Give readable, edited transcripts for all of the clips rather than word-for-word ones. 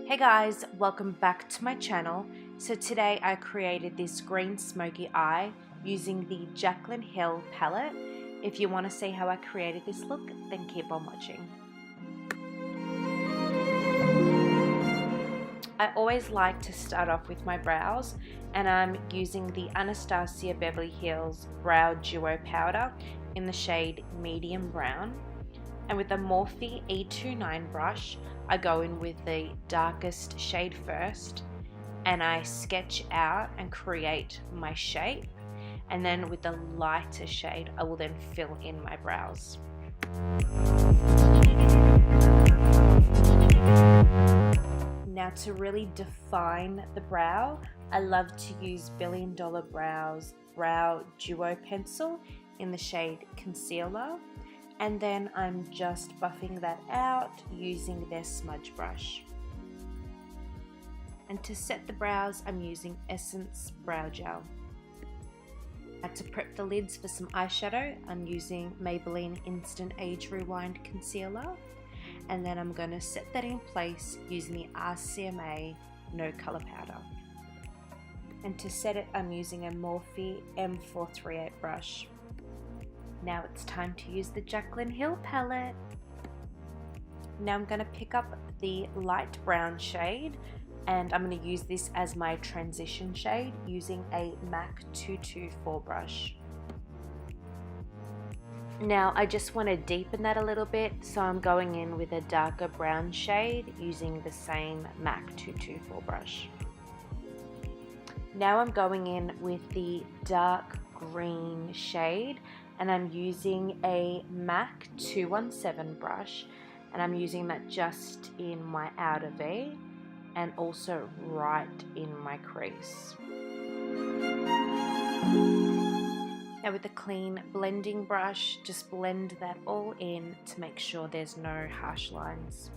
Hey guys, welcome back to my channel. So today I created this green smoky eye using the Jaclyn Hill Palette. If you want to see how I created this look, then keep on watching. I always like to start off with my brows, and I'm using the Anastasia Beverly Hills Brow Duo Powder in the shade Medium Brown. And with the Morphe E29 brush, I go in with the darkest shade first, and I sketch out and create my shape. And then with the lighter shade, I will then fill in my brows. Now to really define the brow, I love to use Billion Dollar Brows Brow Duo Pencil in the shade Concealer. And then I'm just buffing that out using their smudge brush. And to set the brows, I'm using Essence Brow Gel. And to prep the lids for some eyeshadow, I'm using Maybelline Instant Age Rewind Concealer. And then I'm going to set that in place using the RCMA No Color Powder. And to set it, I'm using a Morphe M438 brush. Now it's time to use the Jaclyn Hill palette. Now I'm going to pick up the light brown shade, and I'm going to use this as my transition shade using a MAC 224 brush. Now I just want to deepen that a little bit, so I'm going in with a darker brown shade using the same MAC 224 brush. Now I'm going in with the dark green shade, and I'm using a MAC 217 brush, and I'm using that just in my outer V and also right in my crease. Now with a clean blending brush, just blend that all in to make sure there's no harsh lines.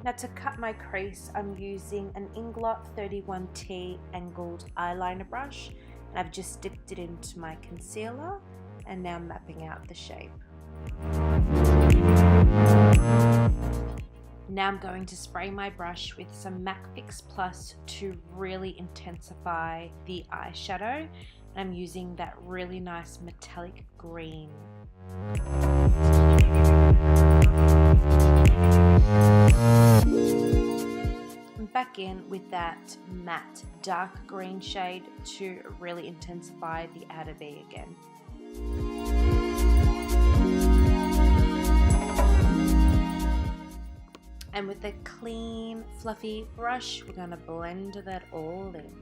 Now to cut my crease, I'm using an Inglot 31T angled eyeliner brush. I've just dipped it into my concealer and now mapping out the shape. Now I'm going to spray my brush with some MAC Fix Plus to really intensify the eyeshadow. I'm using that really nice metallic green. Back in with that matte dark green shade to really intensify the outer V again. And with a clean fluffy brush, we're going to blend that all in.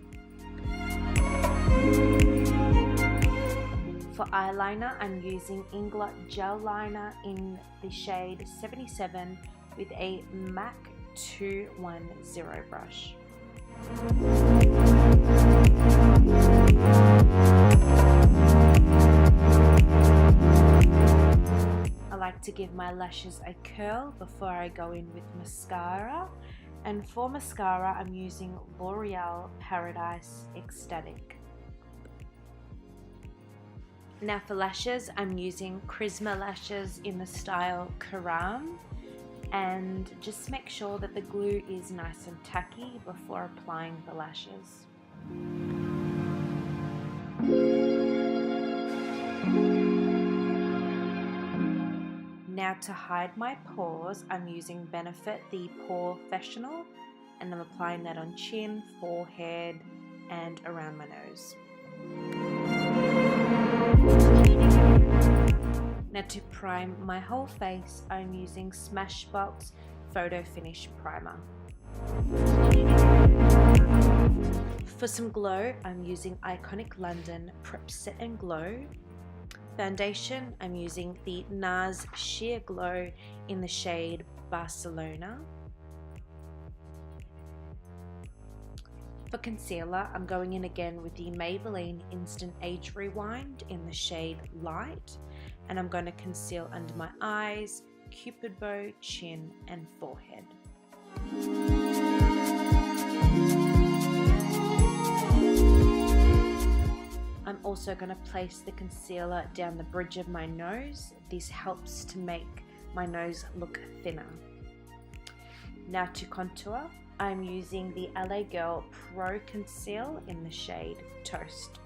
For eyeliner, I'm using Inglot Gel Liner in the shade 77 with a MAC 210 brush. I like to give my lashes a curl before I go in with mascara, and for mascara I'm using L'Oreal Paradise Ecstatic. Now for lashes, I'm using Charisma lashes in the style Karam. And just make sure that the glue is nice and tacky before applying the lashes. Now to hide my pores, I'm using Benefit the Porefessional, and I'm applying that on chin, forehead, and around my nose. Now to prime my whole face, I'm using Smashbox Photo Finish Primer. For some glow, I'm using Iconic London Prep Set and Glow. Foundation, I'm using the NARS Sheer Glow in the shade Barcelona. For concealer, I'm going in again with the Maybelline Instant Age Rewind in the shade Light, and I'm going to conceal under my eyes, cupid bow, chin, and forehead. I'm also going to place the concealer down the bridge of my nose. This helps to make my nose look thinner. Now to contour, I'm using the LA Girl Pro Conceal in the shade Toast.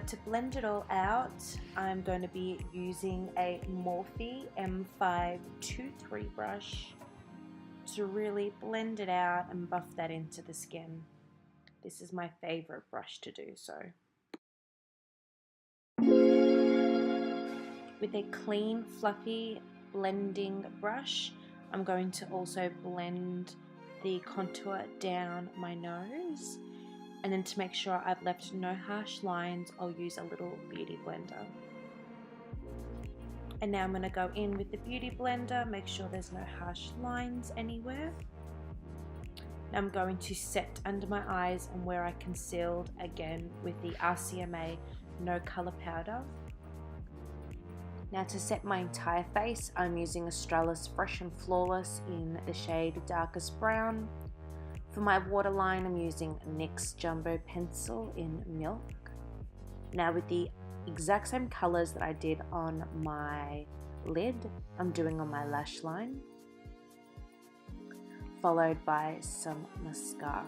To blend it all out, I'm going to be using a Morphe M523 brush to really blend it out and buff that into the skin. This is my favorite brush to do so. With a clean, fluffy blending brush, I'm going to also blend the contour down my nose. And then to make sure I've left no harsh lines, I'll use a little beauty blender. And now I'm going to go in with the beauty blender, make sure there's no harsh lines anywhere. Now I'm going to set under my eyes and where I concealed again with the RCMA No Color Powder. Now to set my entire face, I'm using Australis Fresh and Flawless in the shade Darkest Brown. For my waterline, I'm using NYX Jumbo Pencil in Milk. Now with the exact same colors that I did on my lid, I'm doing on my lash line, followed by some mascara.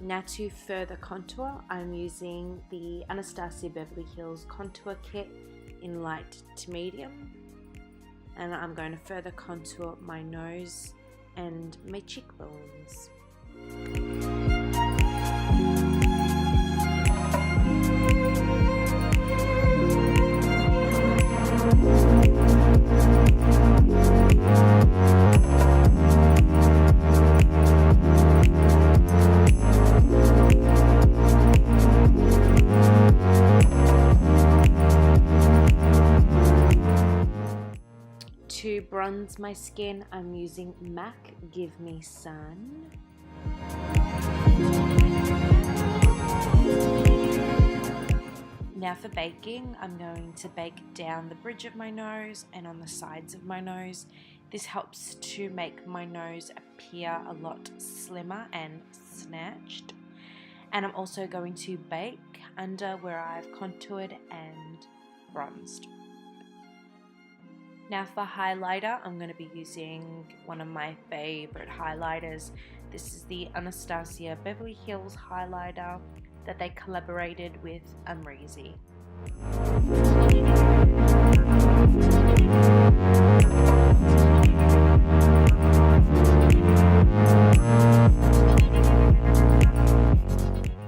Now to further contour, I'm using the Anastasia Beverly Hills Contour Kit in light to medium. And I'm going to further contour my nose and my cheekbones. To bronze my skin, I'm using MAC Give Me Sun. Now for baking, I'm going to bake down the bridge of my nose and on the sides of my nose. This helps to make my nose appear a lot slimmer and snatched. And I'm also going to bake under where I've contoured and bronzed. Now for highlighter, I'm going to be using one of my favorite highlighters. This is the Anastasia Beverly Hills highlighter that they collaborated with Amrezy.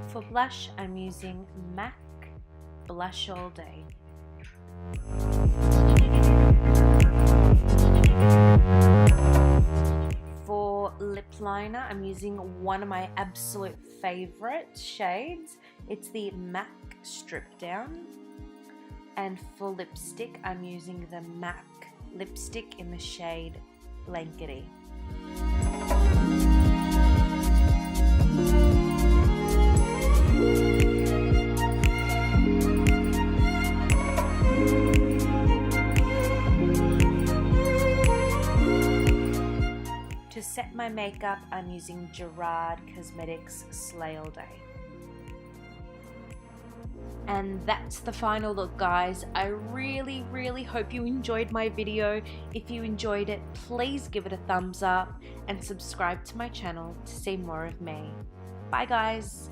For blush, I'm using MAC Blush All Day. For lip liner, I'm using one of my absolute favorite shades. It's the MAC Stripdown. And for lipstick, I'm using the MAC lipstick in the shade Blankety. To set my makeup, I'm using Gerard Cosmetics Slay All Day. And that's the final look, guys. I really hope you enjoyed my video. If you enjoyed it, please give it a thumbs up and subscribe to my channel to see more of me. Bye, guys.